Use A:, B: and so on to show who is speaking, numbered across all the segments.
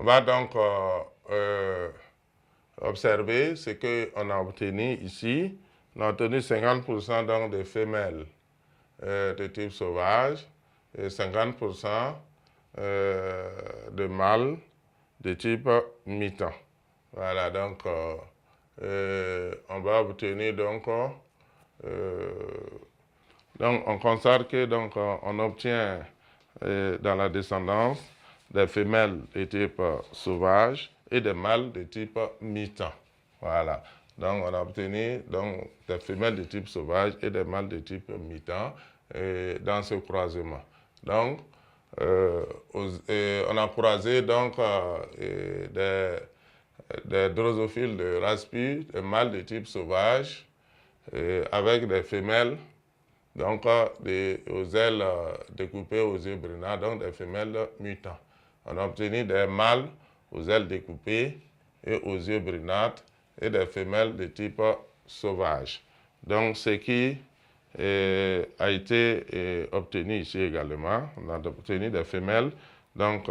A: va donc observer ce qu'on a obtenu ici. On a obtenu 50% donc de femelles de type sauvage et 50% de mâles de type mi-temps. Voilà, donc on va obtenir donc on constate que donc on obtient dans la descendance des femelles de type sauvage et des mâles de type mi-temps. Voilà. Donc on a obtenu donc, des femelles de type sauvage et des mâles de type mi-temps dans ce croisement. Donc on a croisé donc des drosophiles de race pure, des mâles de type sauvage avec des femelles donc aux ailes découpées aux yeux brunats, donc des femelles mutants. On a obtenu des mâles aux ailes découpées et aux yeux brunâtres et des femelles de type sauvage. Donc ce qui a été obtenu ici également, on a obtenu des femelles donc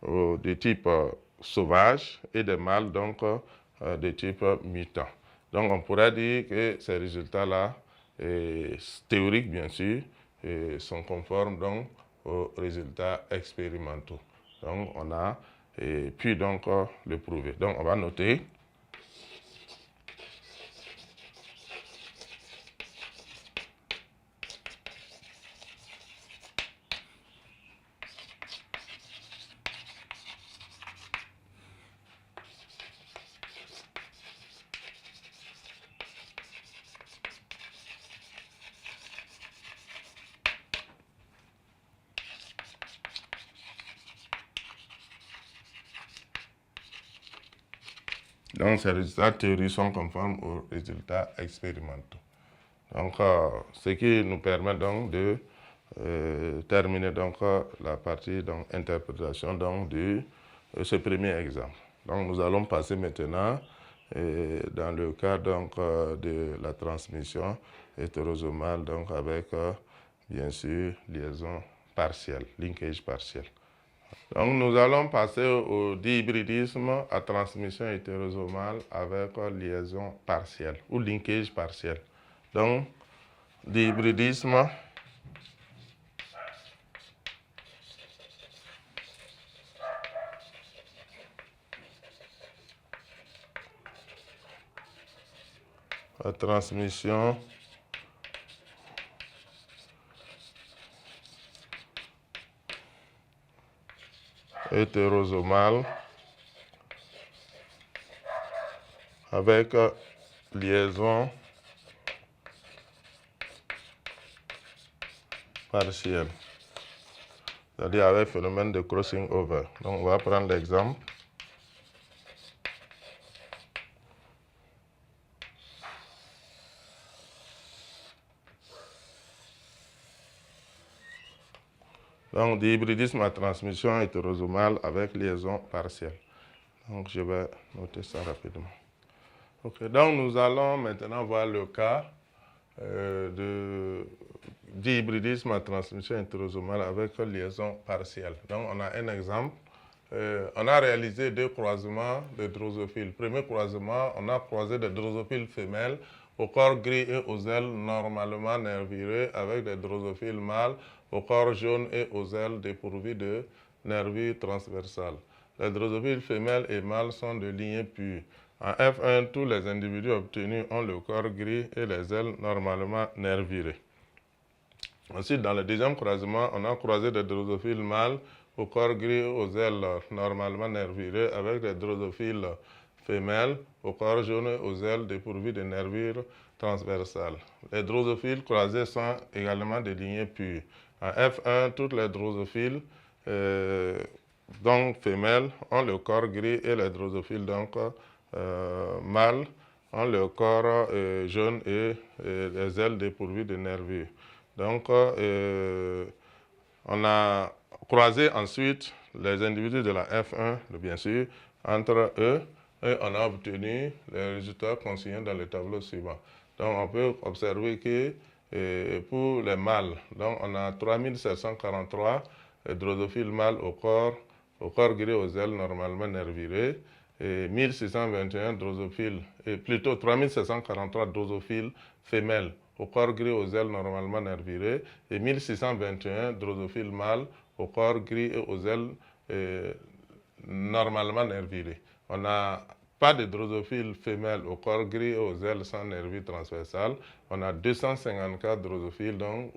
A: de type sauvage et des mâles donc de type mutant. Donc on pourrait dire que ces résultats-là, théoriques bien sûr, sont conformes donc aux résultats expérimentaux. Donc on a pu donc le prouver. Donc on va noter. Donc, ces résultats théoriques sont conformes aux résultats expérimentaux. Donc, ce qui nous permet donc de terminer donc, la partie donc, interprétation donc, de ce premier exemple. Donc, nous allons passer maintenant dans le cas donc, de la transmission hétérosomale donc, avec, bien sûr, liaison partielle, linkage partiel. Donc, nous allons passer au dihybridisme à transmission hétérosomale avec liaison partielle ou linkage partiel. Donc, dihybridisme à transmission hétérosomale avec liaison partielle, c'est-à-dire avec phénomène de crossing over. Donc on va prendre l'exemple. Donc dihybridisme à transmission hétérosomale avec liaison partielle. Donc je vais noter ça rapidement. Ok, donc nous allons maintenant voir le cas de dihybridisme à transmission hétérosomale avec liaison partielle. Donc on a un exemple. On a réalisé deux croisements de drosophiles. Premier croisement, on a croisé des drosophiles femelles au corps gris et aux ailes normalement nervurées avec des drosophiles mâles au corps jaune et aux ailes dépourvues de nervures transversales. Les drosophiles femelles et mâles sont de lignée pure. En F1, tous les individus obtenus ont le corps gris et les ailes normalement nervurées. Ensuite, dans le deuxième croisement, on a croisé des drosophiles mâles au corps gris aux ailes normalement nervurées avec des drosophiles femelles au corps jaune et aux ailes dépourvues de nervures transversales. Les drosophiles croisés sont également des lignées pures. En F1, toutes les drosophiles donc femelles ont le corps gris et les drosophiles donc mâles ont le corps jaune et les ailes dépourvues de nervures. Donc, on a croisé ensuite les individus de la F1, bien sûr, entre eux, et on a obtenu les résultats consignés dans le tableau suivant. Donc, on peut observer que pour les mâles, donc on a 3743 drosophiles mâles au corps au corps gris aux ailes normalement nervurées, et 1621 drosophiles, et plutôt 3743 drosophiles femelles au corps gris aux ailes normalement nervurées, et 1621 drosophiles mâles au corps gris et aux ailes normalement nervurées. On n'a pas de drosophiles femelles au corps gris et aux ailes sans nervure transversale. On a 254 drosophiles donc,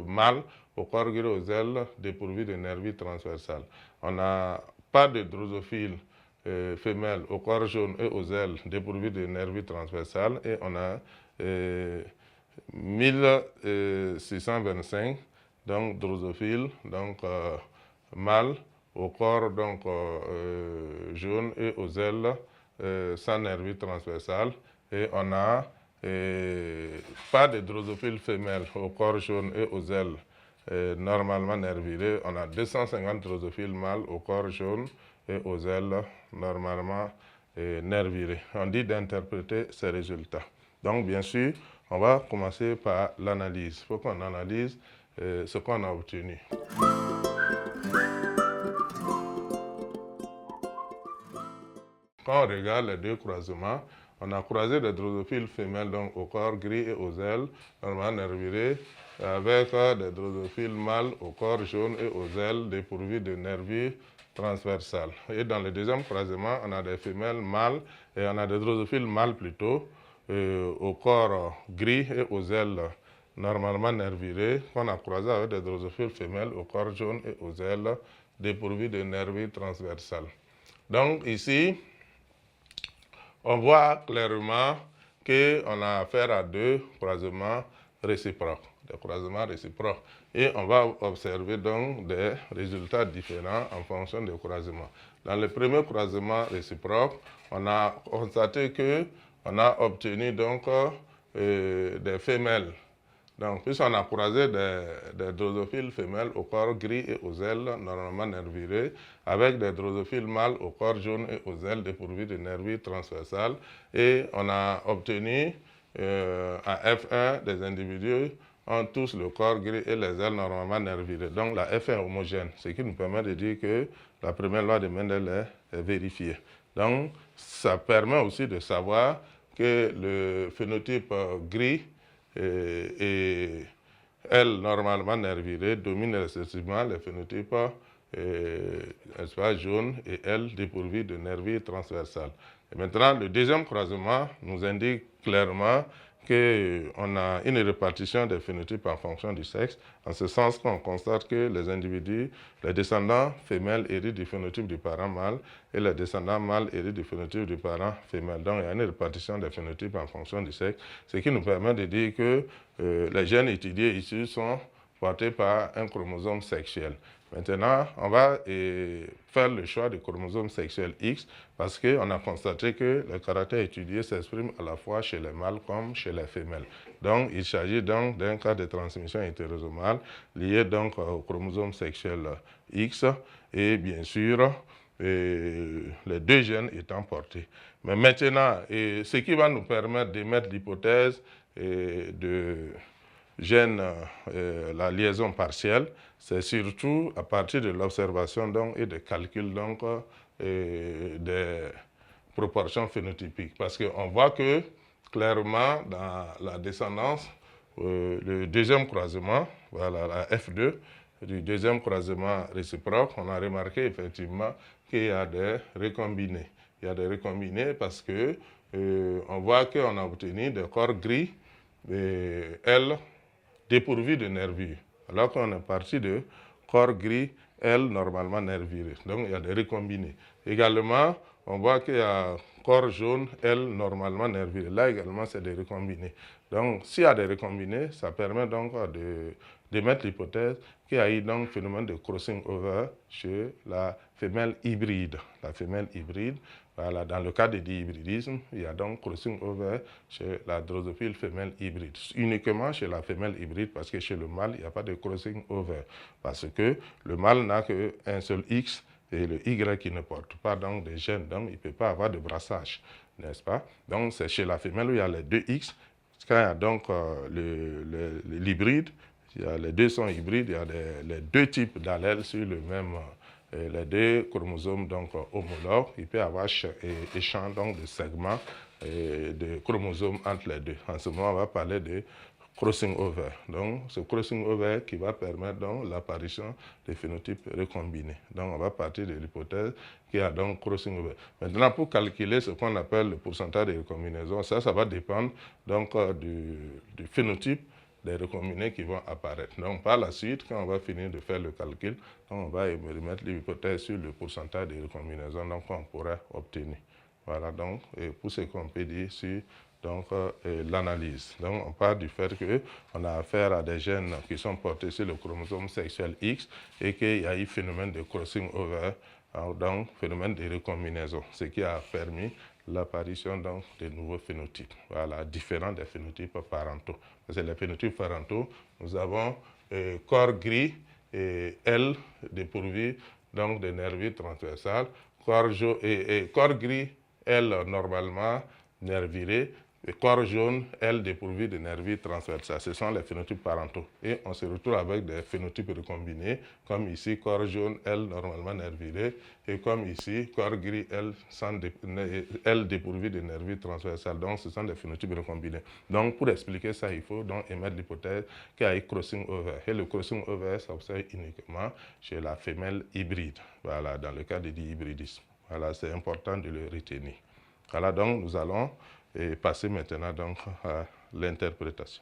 A: mâles au corps gris aux ailes dépourvues de nervure transversale. On n'a pas de drosophiles femelles au corps jaune et aux ailes dépourvues de nervure transversale. Et on a 1625 donc, drosophiles donc, mâles au corps donc, jaune et aux ailes sans nervure transversale. Et on n'a pas de drosophiles femelles au corps jaune et aux ailes normalement nervurées. On a 250 drosophiles mâles au corps jaune et aux ailes normalement nervurées. On dit d'interpréter ces résultats. Donc, bien sûr, on va commencer par l'analyse. Il faut qu'on analyse ce qu'on a obtenu. Quand on regarde les deux croisements, on a croisé des drosophiles femelles donc, au corps gris et aux ailes normalement nervurées avec des drosophiles mâles au corps jaune et aux ailes dépourvues de nervures transversales. Et dans le deuxième croisement, on a des femelles mâles et on a des drosophiles mâles plutôt au corps gris et aux ailes normalement nervurées qu'on a croisé avec des drosophiles femelles au corps jaune et aux ailes dépourvues de nervures transversales. Donc ici, on voit clairement qu'on a affaire à deux croisements réciproques, des croisements réciproques. Et on va observer donc des résultats différents en fonction des croisements. Dans le premier croisement réciproque, on a constaté qu'on a obtenu donc des femelles. Donc, puisqu'on a croisé des drosophiles femelles au corps gris et aux ailes normalement nervurées, avec des drosophiles mâles au corps jaune et aux ailes dépourvues de nervures transversales, et on a obtenu à F1 des individus ont tous le corps gris et les ailes normalement nervurées. Donc, la F1 est homogène, ce qui nous permet de dire que la première loi de Mendel est vérifiée. Donc, ça permet aussi de savoir que le phénotype gris et elle, normalement nervurée, domine excessivement les phénotypes jaune et elle dépourvue de nervures transversales. Et maintenant, le deuxième croisement nous indique clairement qu'on a une répartition des phénotypes en fonction du sexe, en ce sens qu'on constate que les individus, les descendants femelles héritent du phénotype du parent mâle et les descendants mâles héritent du phénotype du parent femelle. Donc il y a une répartition des phénotypes en fonction du sexe, ce qui nous permet de dire que les gènes étudiés ici sont portés par un chromosome sexuel. Maintenant, on va faire le choix du chromosome sexuel X parce qu'on a constaté que le caractère étudié s'exprime à la fois chez les mâles comme chez les femelles. Donc, il s'agit donc d'un cas de transmission hétérosomale lié donc au chromosome sexuel X et bien sûr, les deux gènes étant portés. Mais maintenant, ce qui va nous permettre d'émettre l'hypothèse de gène la liaison partielle, c'est surtout à partir de l'observation et des calculs des proportions phénotypiques. Parce qu'on voit que clairement dans la descendance, le deuxième croisement, voilà la F2, du deuxième croisement réciproque, on a remarqué effectivement qu'il y a des recombinés. Il y a des recombinés parce que on voit qu'on a obtenu des corps gris, L dépourvus de nervures, alors qu'on est parti de corps gris, L normalement nervurés. Donc il y a des recombinés. Également, on voit qu'il y a corps jaune, L normalement nervuré. Là également, c'est des recombinés. Donc s'il y a des recombinés, ça permet donc d'émettre l'hypothèse qu'il y a eu donc phénomène de crossing over chez la femelle hybride. La femelle hybride, voilà, dans le cas de dihybridisme, il y a donc crossing over chez la drosophile femelle hybride. Uniquement chez la femelle hybride, parce que chez le mâle, il n'y a pas de crossing over. Parce que le mâle n'a qu'un seul X et le Y qui ne porte pas donc des gènes, donc il ne peut pas avoir de brassage, n'est-ce pas? Donc c'est chez la femelle où il y a les deux X. Quand il y a donc l'hybride, les deux sont hybrides, il y a les deux types d'allèles sur le même les deux chromosomes donc, homologues, il peut y avoir échange donc, de segments de chromosomes entre les deux. En ce moment, on va parler de crossing over. Donc, ce crossing over qui va permettre donc l'apparition des phénotypes recombinés. Donc, on va partir de l'hypothèse qu'il y a donc crossing over. Maintenant, pour calculer ce qu'on appelle le pourcentage de recombinaison, ça va dépendre donc du phénotype des recombinés qui vont apparaître. Donc, par la suite, quand on va finir de faire le calcul, on va remettre l'hypothèse sur le pourcentage de recombinaison qu'on pourrait obtenir. Voilà donc, et pour ce qu'on peut dire sur l'analyse. Donc, on part du fait qu'on a affaire à des gènes qui sont portés sur le chromosome sexuel X et qu'il y a eu phénomène de crossing over, donc phénomène de recombinaison, ce qui a permis l'apparition de nouveaux phénotypes, voilà, différents des phénotypes parentaux. Parce que les phénotypes parentaux, nous avons corps gris et L dépourvu donc de nervures transversales, corps gris L normalement nervuré, et corps jaune, L dépourvu de nervures transversales. Ce sont les phénotypes parentaux. Et on se retrouve avec des phénotypes recombinés, comme ici, corps jaune, L normalement nervuré, et comme ici, corps gris, L dépourvu de nervures transversales. Donc, ce sont des phénotypes recombinés. Donc, pour expliquer ça, il faut donc émettre l'hypothèse qu'il y a eu crossing over. Et le crossing over s'observe uniquement chez la femelle hybride. Voilà, dans le cas de dihybridisme. Voilà, c'est important de le retenir. Voilà, donc nous allons passer maintenant donc à l'interprétation.